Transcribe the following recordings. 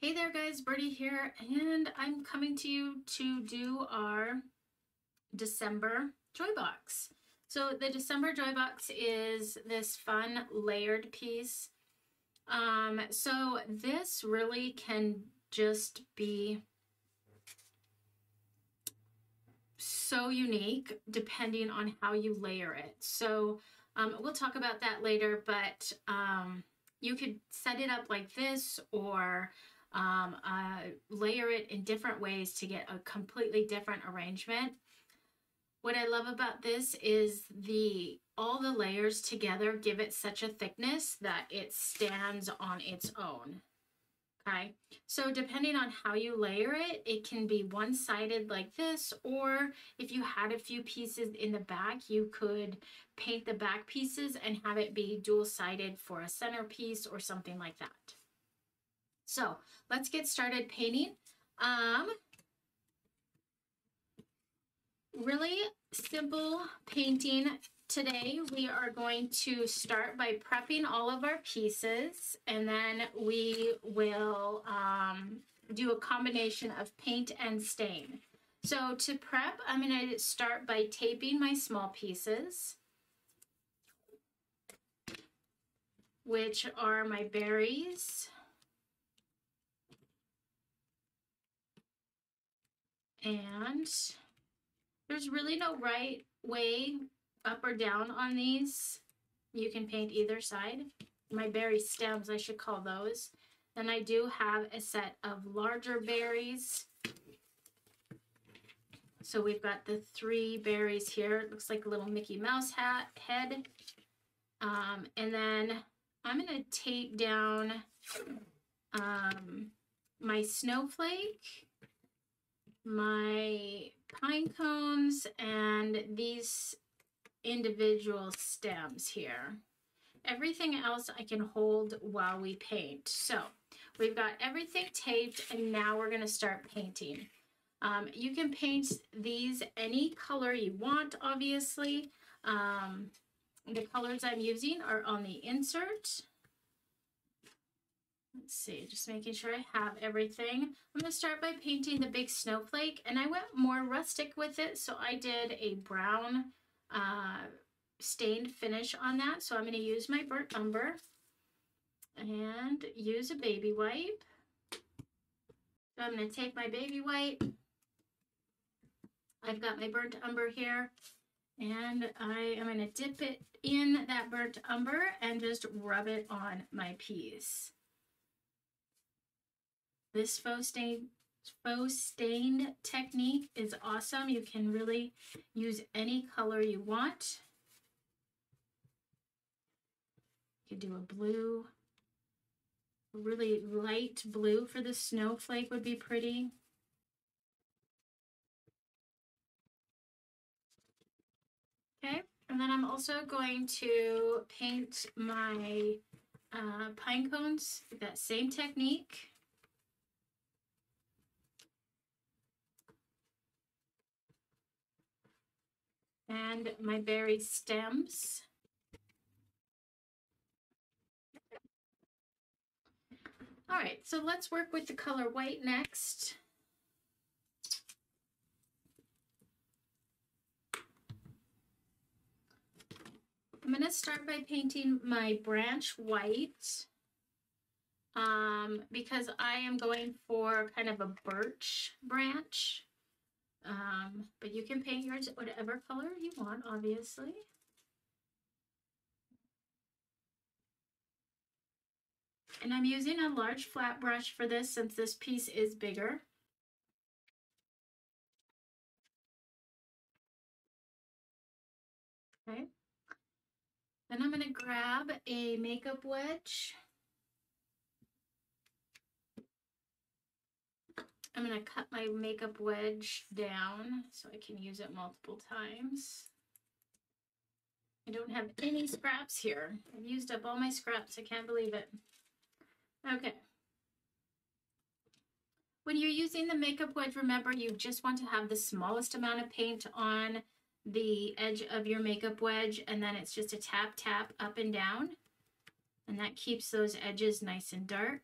Hey there guys, Birdie here, and I'm coming to you to do our December Joy Box. So the December Joy Box is this fun layered piece. So this really can just be so unique depending on how you layer it. So we'll talk about that later, but you could set it up like this or layer it in different ways to get a completely different arrangement. What I love about this is all the layers together give it such a thickness that it stands on its own. Okay, so depending on how you layer it, it can be one-sided like this, or if you had a few pieces in the back, you could paint the back pieces and have it be dual-sided for a centerpiece or something like that. So let's get started painting. Really simple painting. Today we are going to start by prepping all of our pieces, and then we will do a combination of paint and stain. So to prep, I'm going to start by taping my small pieces, which are my berries. And there's really no right way up or down on these. You can paint either side. My berry stems, I should call those. Then I do have a set of larger berries. So we've got the 3 berries here. It looks like a little Mickey Mouse head. And then I'm going to tape down my snowflake, my pine cones, and these individual stems here. Everything else I can hold while we paint. So we've got everything taped, and now we're going to start painting. You can paint these any color you want, obviously. The colors I'm using are on the insert. Let's see, just making sure I have everything. I'm going to start by painting the big snowflake, and I went more rustic with it, so I did a brown stained finish on that. So I'm going to use my burnt umber and use a baby wipe. So I'm going to take my baby wipe. I've got my burnt umber here, and I am going to dip it in that burnt umber and just rub it on my piece. This faux stained technique is awesome. You can really use any color you want. You could do a blue, a really light blue for the snowflake would be pretty. Okay, and then I'm also going to paint my pine cones with that same technique. And my berry stems. All right, so let's work with the color white next. I'm going to start by painting my branch white because I am going for kind of a birch branch. But you can paint yours whatever color you want, obviously. And I'm using a large flat brush for this since this piece is bigger. Okay. Then I'm going to grab a makeup wedge. I'm going to cut my makeup wedge down so I can use it multiple times. I don't have any scraps here. I've used up all my scraps. I can't believe it. Okay. When you're using the makeup wedge, remember you just want to have the smallest amount of paint on the edge of your makeup wedge, and then it's just a tap, tap up and down. And that keeps those edges nice and dark.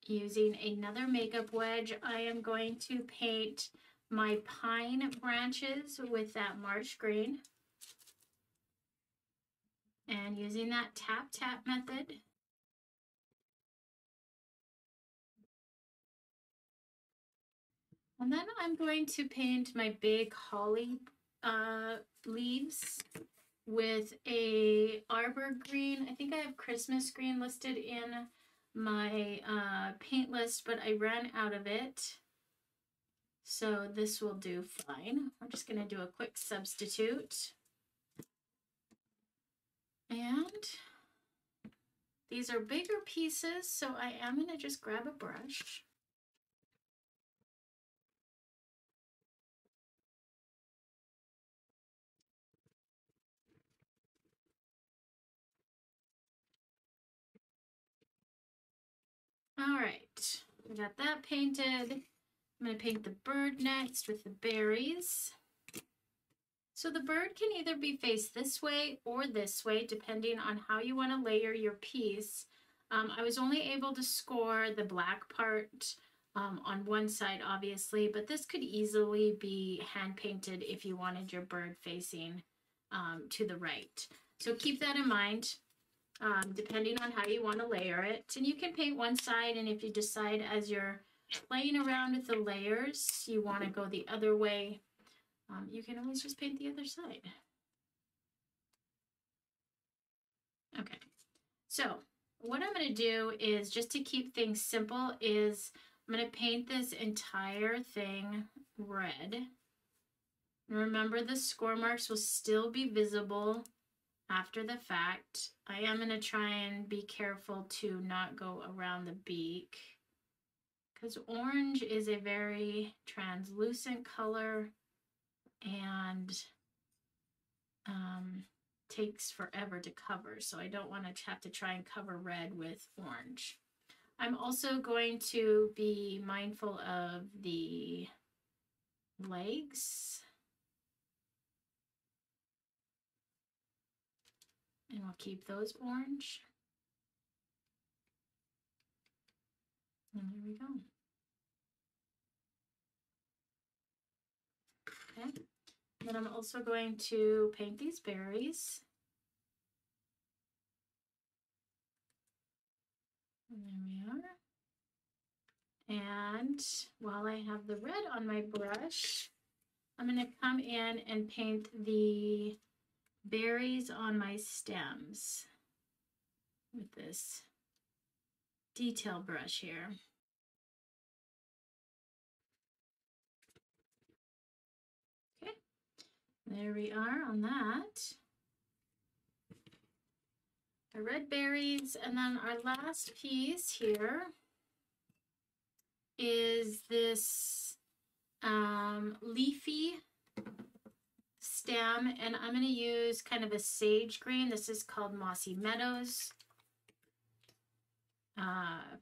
using another makeup wedge, I am going to paint my pine branches with that marsh green. And using that tap tap method. And then I'm going to paint my big holly leaves with a arbor green. I think I have Christmas green listed in my paint list, but I ran out of it. So this will do fine. I'm just going to do a quick substitute. And these are bigger pieces, so I am going to just grab a brush. All right, I got that painted. I'm going to paint the bird next with the berries. So the bird can either be faced this way or this way, depending on how you want to layer your piece. I was only able to score the black part on one side, obviously, but this could easily be hand painted if you wanted your bird facing to the right. So keep that in mind, depending on how you want to layer it. And you can paint one side, and if you decide as you're playing around with the layers, you want to go the other way, you can always just paint the other side. Okay, so what I'm going to do is, just to keep things simple, is I'm going to paint this entire thing red. Remember, the score marks will still be visible after the fact. I am going to try and be careful to not go around the beak, because orange is a very translucent color and takes forever to cover, so I don't want to have to try and cover red with orange. I'm also going to be mindful of the legs, and I'll keep those orange. And there we go. Okay. Then I'm also going to paint these berries. And there we are. And while I have the red on my brush, I'm going to come in and paint the berries on my stems with this detail brush here. Okay, there we are on that. The red berries, and then our last piece here is this leafy stem, and I'm going to use kind of a sage green. This is called Mossy Meadows.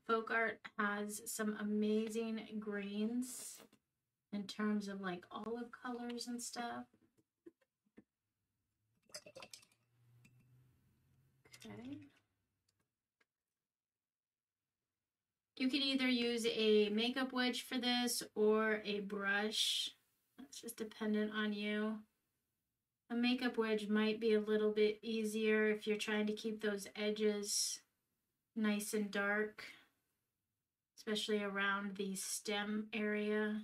Folk Art has some amazing greens in terms of like olive colors and stuff. Okay. You can either use a makeup wedge for this or a brush. That's just dependent on you. A makeup wedge might be a little bit easier if you're trying to keep those edges nice and dark, especially around the stem area.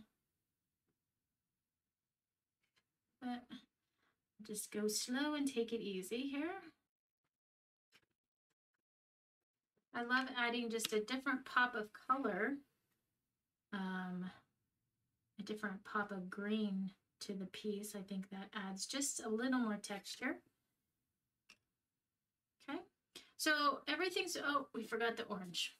But just go slow and take it easy here. I love adding just a different pop of color, a different pop of green to the piece. I think that adds just a little more texture. Okay, so everything's, oh, we forgot the orange.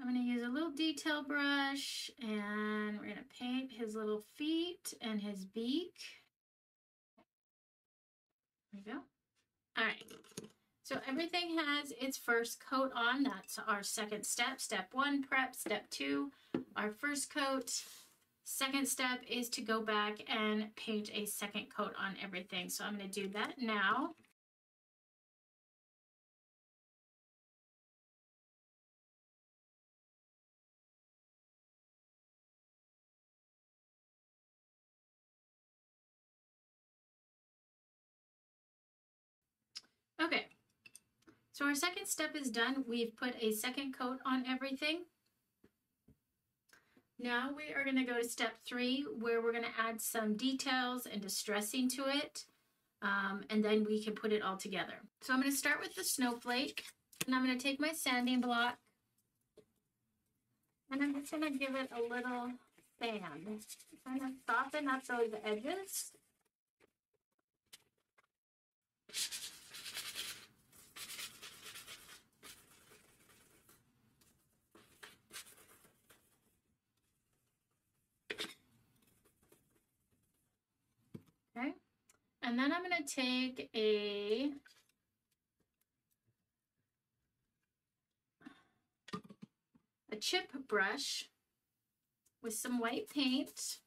I'm going to use a little detail brush, and we're going to paint his little feet and his beak. There we go. All right. So everything has its first coat on. That's our second step. Step 1, prep. Step 2, our first coat. Second step is to go back and paint a second coat on everything. So I'm going to do that now. Okay, so our second step is done. We've put a second coat on everything. Now we are going to go to step 3, where we're going to add some details and distressing to it, and then we can put it all together. So I'm going to start with the snowflake, and I'm going to take my sanding block, and I'm just going to give it a little sand, kind of soften up those edges. Okay, and then I'm going to take a chip brush with some white paint.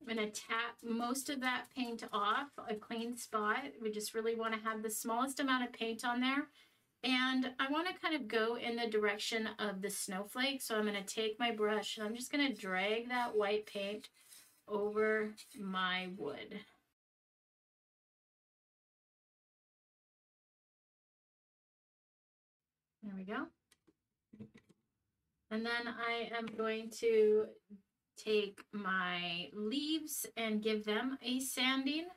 I'm going to tap most of that paint off a clean spot. We just really want to have the smallest amount of paint on there. And I want to kind of go in the direction of the snowflake. So I'm going to take my brush and I'm just going to drag that white paint over my wood. There we go. And then I am going to take my leaves and give them a sanding.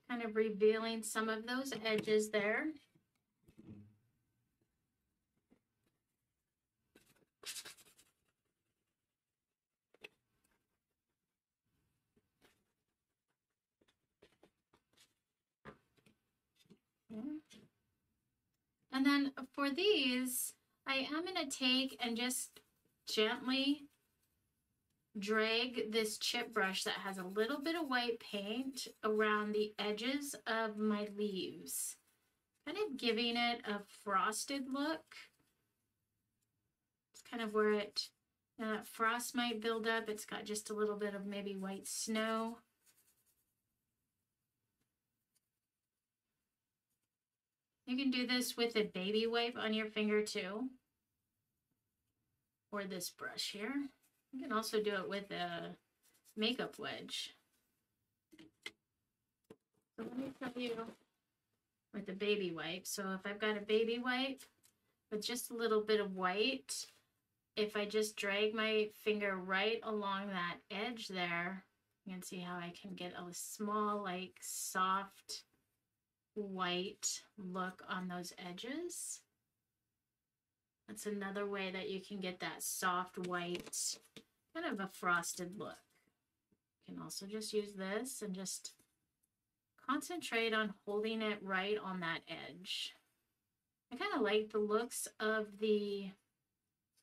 Kind of revealing some of those edges there. And then for these, I am going to take and just gently drag this chip brush that has a little bit of white paint around the edges of my leaves, kind of giving it a frosted look. It's kind of where it, that frost might build up. It's got just a little bit of maybe white snow. You can do this with a baby wipe on your finger too, or this brush here. You can also do it with a makeup wedge. So let me show you with the baby wipe. So if I've got a baby wipe with just a little bit of white, if I just drag my finger right along that edge there, you can see how I can get a small, like, soft white look on those edges. That's another way that you can get that soft white, kind of a frosted look. You can also just use this and just concentrate on holding it right on that edge. I kind of like the looks of the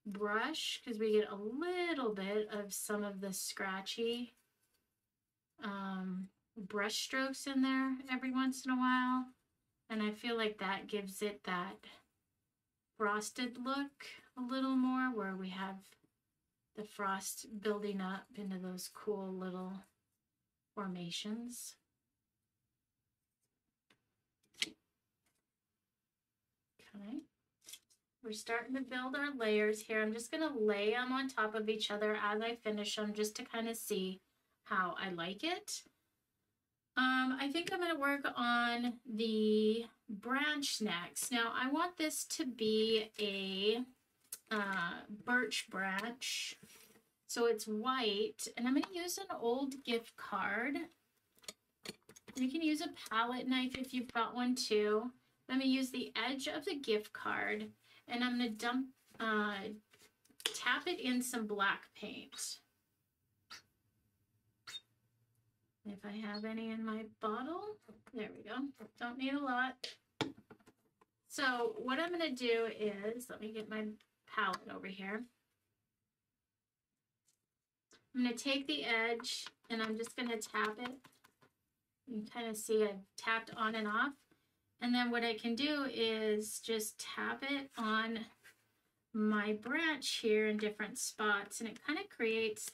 brush because we get a little bit of some of the scratchy brush strokes in there every once in a while, and I feel like that gives it that frosted look a little more, where we have the frost building up into those cool little formations. Okay, we're starting to build our layers here. I'm just going to lay them on top of each other as I finish them, just to kind of see how I like it. I think I'm going to work on the branch next. Now, I want this to be a birch branch, so it's white, and I'm going to use an old gift card. You can use a palette knife if you've got one too. I'm going to use the edge of the gift card, and I'm going to tap it in some black paint. If I have any in my bottle, there we go. Don't need a lot. So what I'm going to do is, let me get my palette over here. I'm going to take the edge and I'm just going to tap it. You can kind of see I've tapped on and off. And then what I can do is just tap it on my branch here in different spots, and it kind of creates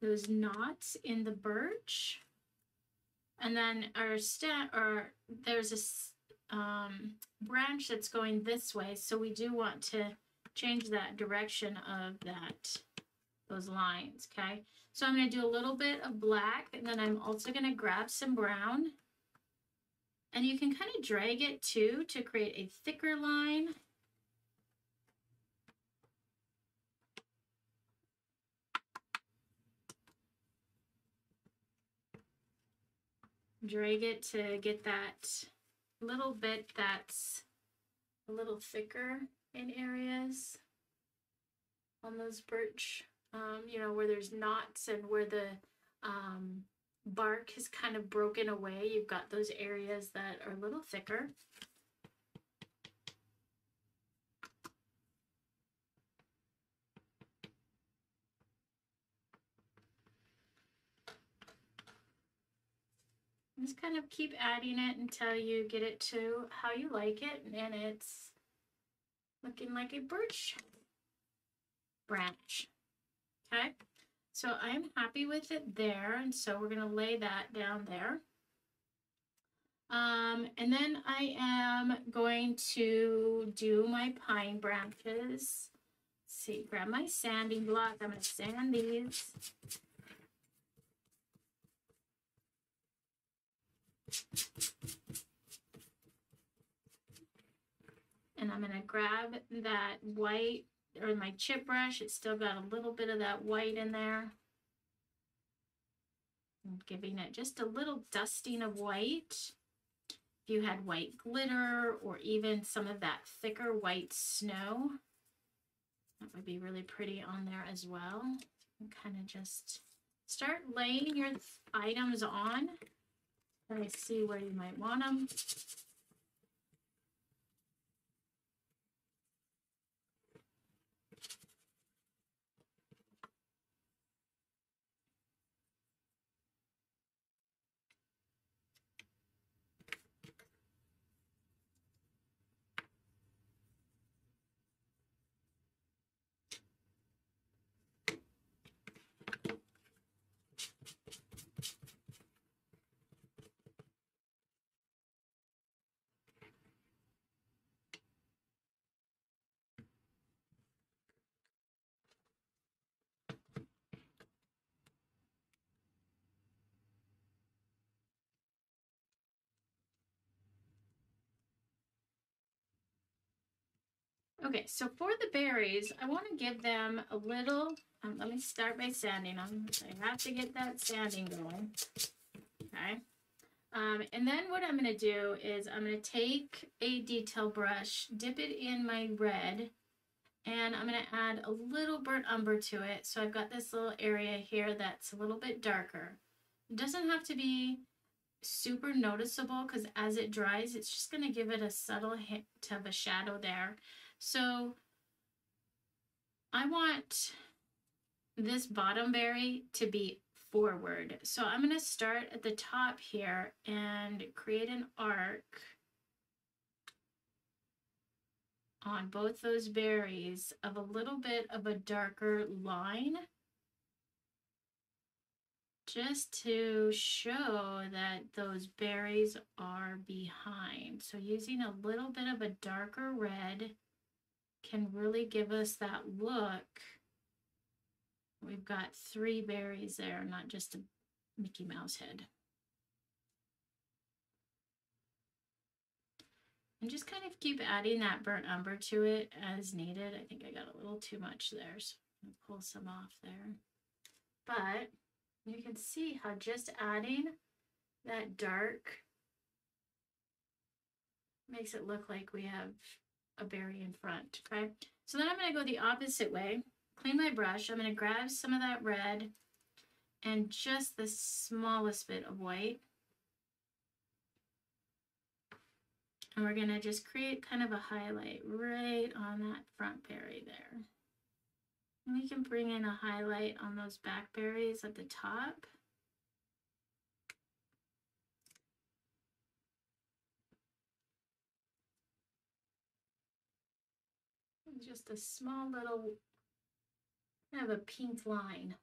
those knots in the birch. And then there's a branch that's going this way, so we do want to change that direction of those lines. Okay, so I'm going to do a little bit of black, and then I'm also going to grab some brown, and you can kind of drag it too to create a thicker line. Drag it to get that little bit that's a little thicker in areas on those birch, you know, where there's knots and where the bark is kind of broken away. You've got those areas that are a little thicker. Just kind of keep adding it until you get it to how you like it, and it's looking like a birch branch. Okay, so I'm happy with it there, and so we're going to lay that down there. And then I am going to do my pine branches. Let's see, grab my sanding block. I'm going to sand these. And I'm going to grab that white, or my chip brush. It's still got a little bit of that white in there. I'm giving it just a little dusting of white. If you had white glitter or even some of that thicker white snow, that would be really pretty on there as well. And kind of just start laying your items on. Let me see where you might want them. Okay, so for the berries, I want to give them a little, let me start by sanding them. I have to get that sanding going. Okay. And then what I'm going to do is I'm going to take a detail brush, dip it in my red, and I'm going to add a little burnt umber to it. So I've got this little area here that's a little bit darker. It doesn't have to be super noticeable because as it dries, it's just going to give it a subtle hint of a shadow there. So I want this bottom berry to be forward. So I'm going to start at the top here and create an arc on both those berries of a little bit of a darker line, just to show that those berries are behind. So using a little bit of a darker red can really give us that look. We've got 3 berries there, not just a Mickey Mouse head. And just kind of keep adding that burnt umber to it as needed. I think I got a little too much there, so I'm going to pull some off there. But you can see how just adding that dark makes it look like we have a berry in front, okay? So then I'm going to go the opposite way, clean my brush. I'm going to grab some of that red and just the smallest bit of white. And we're going to just create kind of a highlight right on that front berry there. And we can bring in a highlight on those blackberries at the top. And just a small little, kind of a pink line.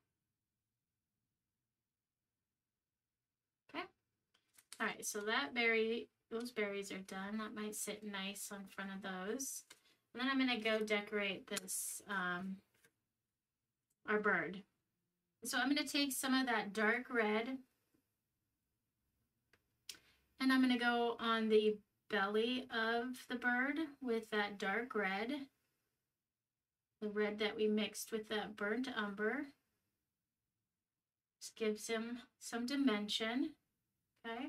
Okay. All right, so that those berries are done. That might sit nice on front of those. And then I'm gonna go decorate this, our bird. So I'm gonna take some of that dark red and I'm gonna go on the belly of the bird with that dark red, the red that we mixed with that burnt umber. Just gives him some dimension, okay?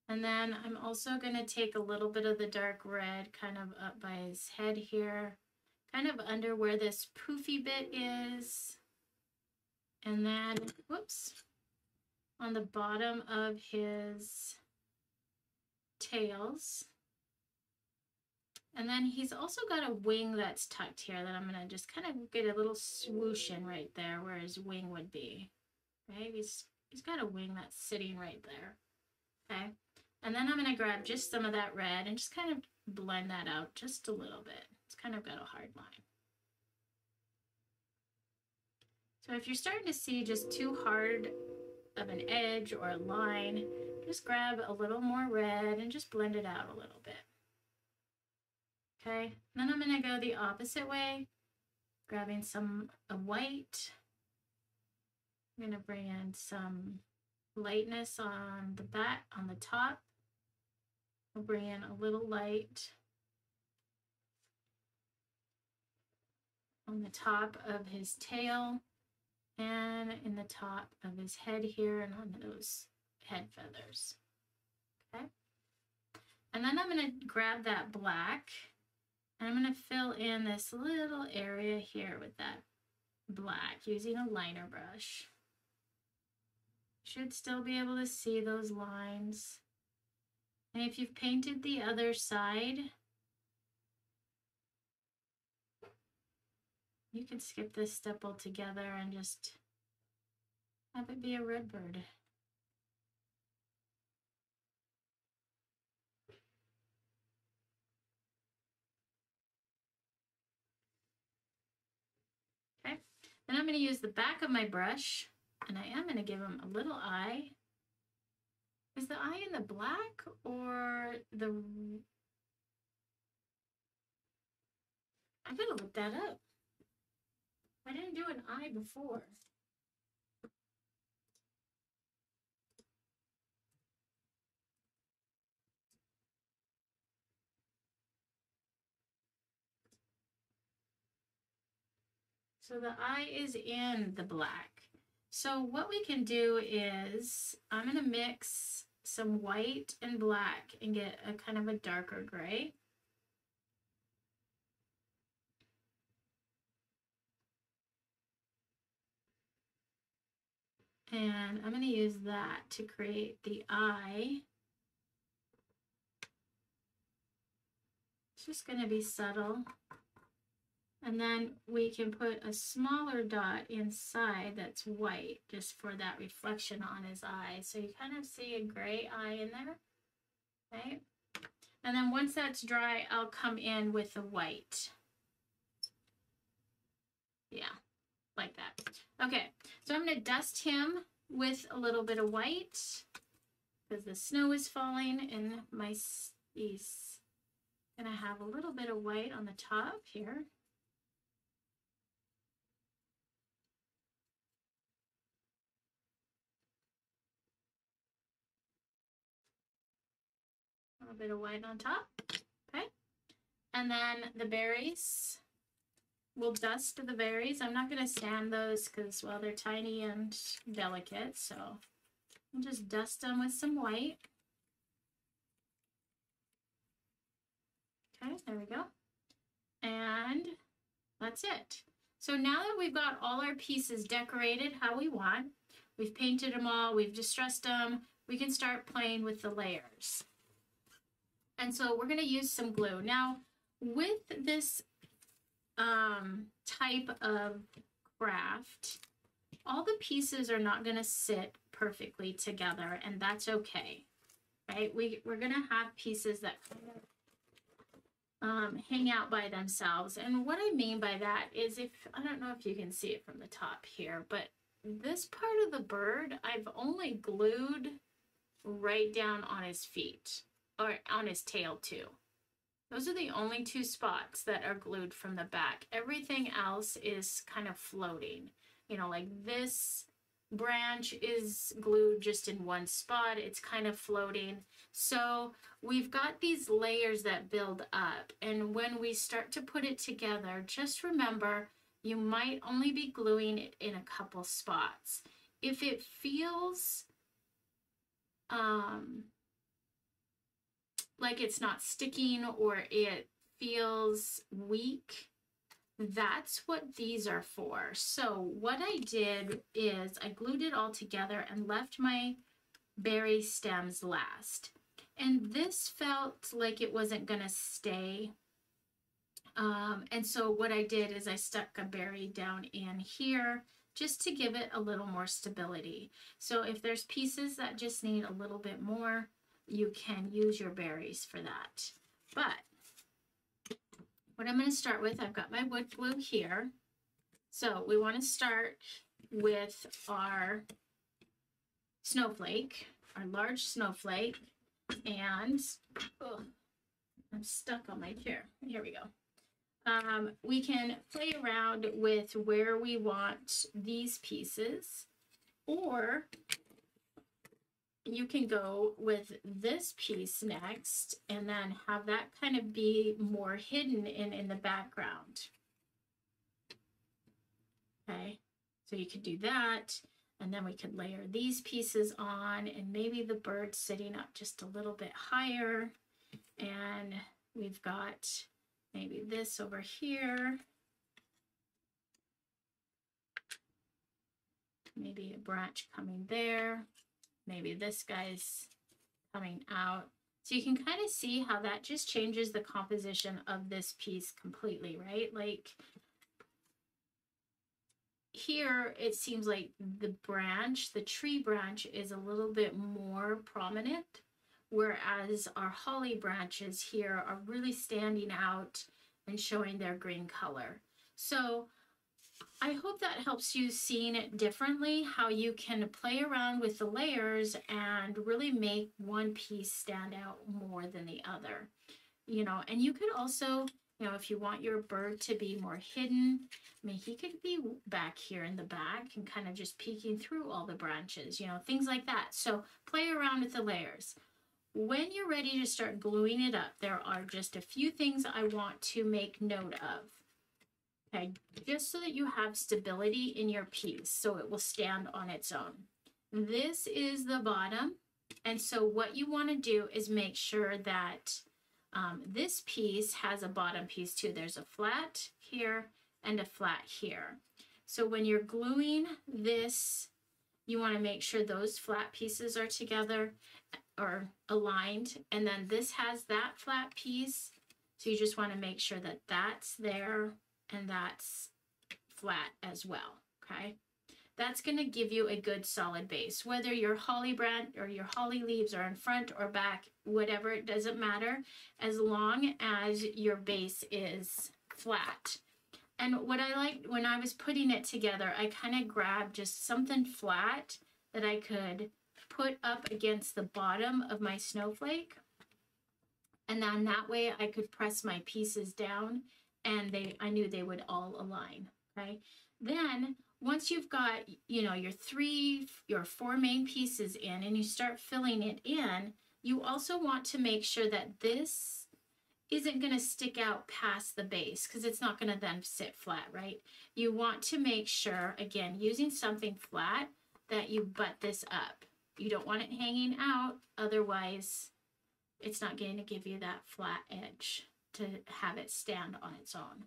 And then I'm also gonna take a little bit of the dark red kind of up by his head here, kind of under where this poofy bit is. And then, whoops, on the bottom of his tails. And then he's also got a wing that's tucked here that I'm gonna just kind of get a little swoosh in right there where his wing would be. Okay, he's got a wing that's sitting right there. Okay, and then I'm gonna grab just some of that red and just kind of blend that out just a little bit. It's kind of got a hard line. So if you're starting to see just too hard of an edge or a line, just grab a little more red and just blend it out a little bit. Okay, then I'm gonna go the opposite way, grabbing some white. I'm gonna bring in some lightness on the back, on the top. We'll bring in a little light on the top of his tail and in the top of his head here and on those head feathers. Okay. And then I'm going to grab that black and I'm going to fill in this little area here with that black using a liner brush. Should still be able to see those lines. And if you've painted the other side, you can skip this step altogether and just have it be a red bird. Okay, then I'm going to use the back of my brush and I am going to give him a little eye. Is the eye in the black or the... I gotta look that up. I didn't do an eye before. So the eye is in the black. So what we can do is I'm going to mix some white and black and get a kind of a darker gray. And I'm going to use that to create the eye. It's just going to be subtle. And then we can put a smaller dot inside that's white just for that reflection on his eye. So you kind of see a gray eye in there, okay? And then once that's dry, I'll come in with the white. Yeah, like that. Okay, so I'm gonna dust him with a little bit of white because the snow is falling and he's gonna have a little bit of white on the top here. A little bit of white on top, okay? And then the berries, we'll dust the berries. I'm not gonna sand those because, well, they're tiny and delicate, so we'll just dust them with some white. Okay, there we go. And that's it. So now that we've got all our pieces decorated how we want, we've painted them all, we've distressed them, we can start playing with the layers. And so we're going to use some glue. Now, with this type of craft, all the pieces are not going to sit perfectly together, and that's okay, right? We're going to have pieces that hang out by themselves. And what I mean by that is, if I don't know if you can see it from the top here, but this part of the bird, I've only glued right down on his feet, or on his tail too. Those are the only two spots that are glued from the back. Everything else is kind of floating. You know, like this branch is glued just in one spot. It's kind of floating. So we've got these layers that build up. And when we start to put it together, just remember, you might only be gluing it in a couple spots. If it feels like it's not sticking, or it feels weak, that's what these are for. So what I did is I glued it all together and left my berry stems last. And this felt like it wasn't gonna stay. And so what I did is I stuck a berry down in here just to give it a little more stability. So if there's pieces that just need a little bit more, you can use your berries for that. But what I'm going to start with, I've got my wood glue here. So we want to start with our snowflake, our large snowflake, and I'm stuck on my chair. Here we go. We can play around with where we want these pieces, or you can go with this piece next and then have that kind of be more hidden in the background. Okay, so you could do that, and then we could layer these pieces on, and maybe the bird sitting up just a little bit higher, and we've got maybe this over here, maybe a branch coming there. Maybe this guy's coming out. So you can kind of see how that just changes the composition of this piece completely, right? Like here, it seems like the branch, the tree branch, is a little bit more prominent, whereas our holly branches here are really standing out and showing their green color. So I hope that helps you seeing it differently, how you can play around with the layers and really make one piece stand out more than the other. You know, and you could also, you know, if you want your bird to be more hidden, I mean, he could be back here in the back and kind of just peeking through all the branches, you know, things like that. So play around with the layers. When you're ready to start gluing it up, there are just a few things I want to make note of. Okay, just so that you have stability in your piece, so it will stand on its own. This is the bottom, and so what you want to do is make sure that this piece has a bottom piece too. There's a flat here and a flat here. So when you're gluing this, you want to make sure those flat pieces are together or aligned, and then this has that flat piece, so you just want to make sure that that's there and that's flat as well, okay? That's going to give you a good solid base. Whether your holly branch or your holly leaves are in front or back, whatever, it doesn't matter, as long as your base is flat. And what I liked when I was putting it together, I kind of grabbed just something flat that I could put up against the bottom of my snowflake. And then that way I could press my pieces down, and I knew they would all align, okay? Then once you've got, you know, your four main pieces in, and you start filling it in, you also want to make sure that this isn't going to stick out past the base, because it's not going to then sit flat, right? You want to make sure, again, using something flat, that you butt this up. You don't want it hanging out, otherwise it's not going to give you that flat edge to have it stand on its own.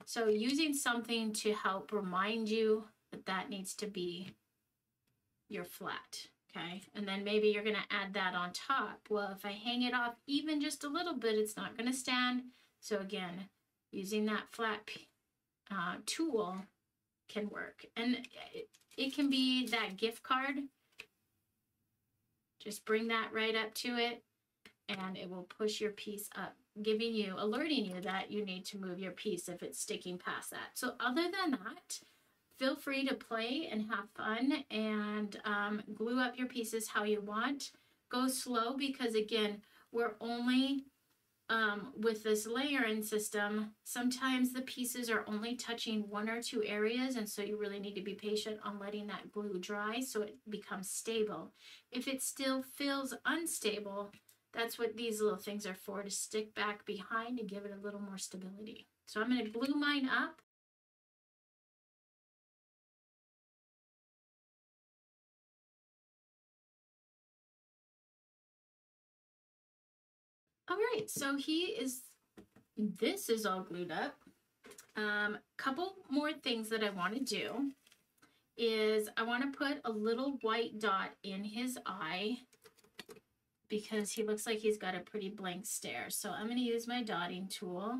So using something to help remind you that that needs to be your flat, okay? And then maybe you're going to add that on top. Well, if I hang it off even just a little bit, it's not going to stand. So again, using that flat tool can work. And it can be that gift card. Just bring that right up to it and it will push your piece up, alerting you that you need to move your piece if it's sticking past that. So other than that, feel free to play and have fun and glue up your pieces how you want. Go slow because again, we're only with this layering system, sometimes the pieces are only touching 1 or 2 areas, and so you really need to be patient on letting that glue dry so it becomes stable. If it still feels unstable, that's what these little things are for, to stick back behind and give it a little more stability. So I'm going to glue mine up. All right, so this is all glued up. Couple more things that I want to do is I want to put a little white dot in his eye because he looks like he's got a pretty blank stare. So I'm going to use my dotting tool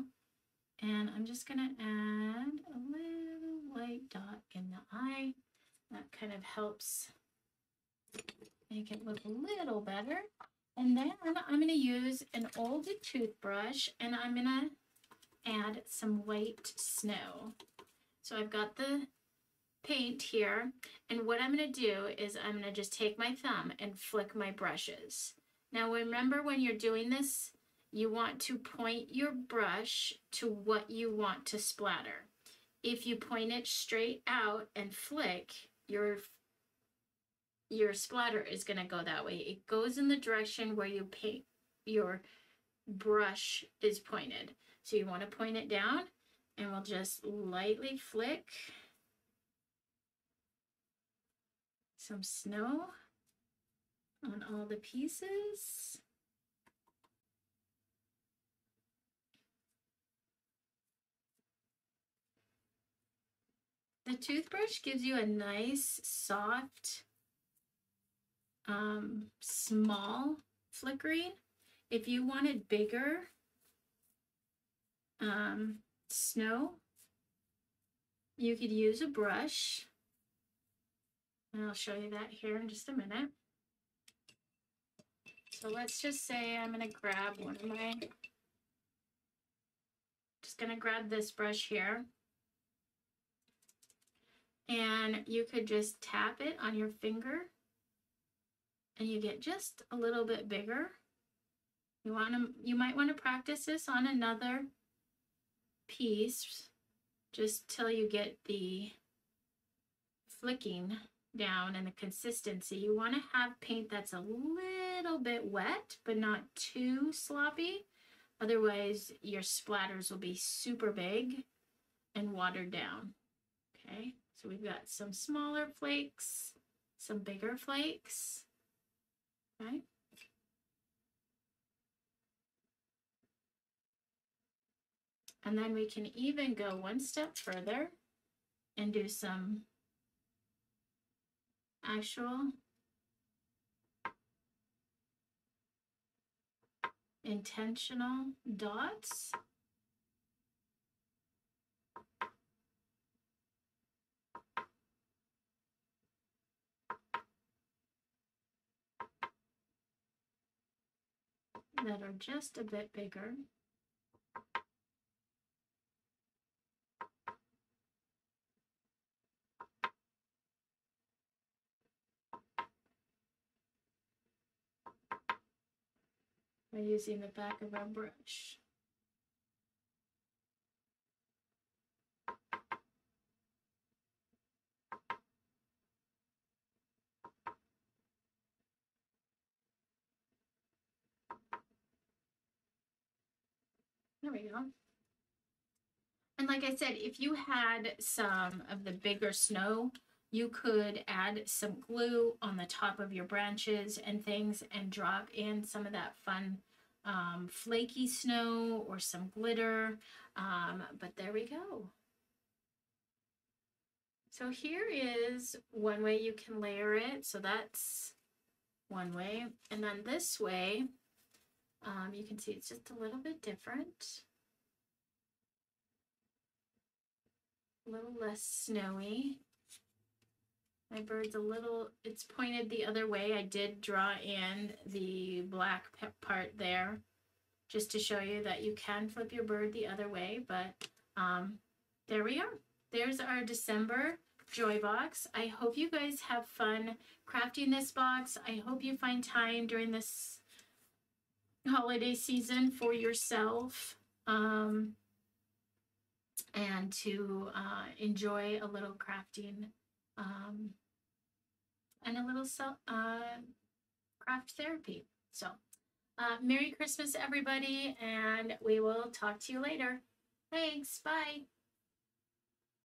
and I'm just going to add a little white dot in the eye. That kind of helps make it look a little better. And then I'm going to use an old toothbrush and I'm going to add some white snow. So I've got the paint here, and what I'm going to do is I'm going to just take my thumb and flick my brushes. Now remember, when you're doing this, you want to point your brush to what you want to splatter. If you point it straight out and flick, your splatter is going to go that way. It goes in the direction where your brush is pointed. So you want to point it down, and we'll just lightly flick some snow on all the pieces. The toothbrush gives you a nice, soft, small flickering. If you wanted bigger snow, you could use a brush, and I'll show you that here in just a minute. So let's just say I'm going to grab just going to grab this brush here, and you could just tap it on your finger and you get just a little bit bigger. You might want to practice this on another piece just till you get the flicking down and the consistency. You want to have paint that's a little bit wet but not too sloppy, otherwise your splatters will be super big and watered down. Okay, so we've got some smaller flakes, some bigger flakes. Okay, and then we can even go one step further and do some actual intentional dots. That are just a bit bigger. By using the back of our brush. There we go. And like I said, if you had some of the bigger snow, you could add some glue on the top of your branches and things and drop in some of that fun flaky snow or some glitter. But there we go. So here is one way you can layer it. So that's one way. And then this way, you can see it's just a little bit different. little less snowy. My bird's a little, it's pointed the other way. I did draw in the black part there just to show you that you can flip your bird the other way, but there we are. There's our December Joy Box. I hope you guys have fun crafting this box. I hope you find time during this holiday season for yourself and to enjoy a little crafting and a little craft therapy. So Merry Christmas, everybody, and we will talk to you later. Thanks. Bye.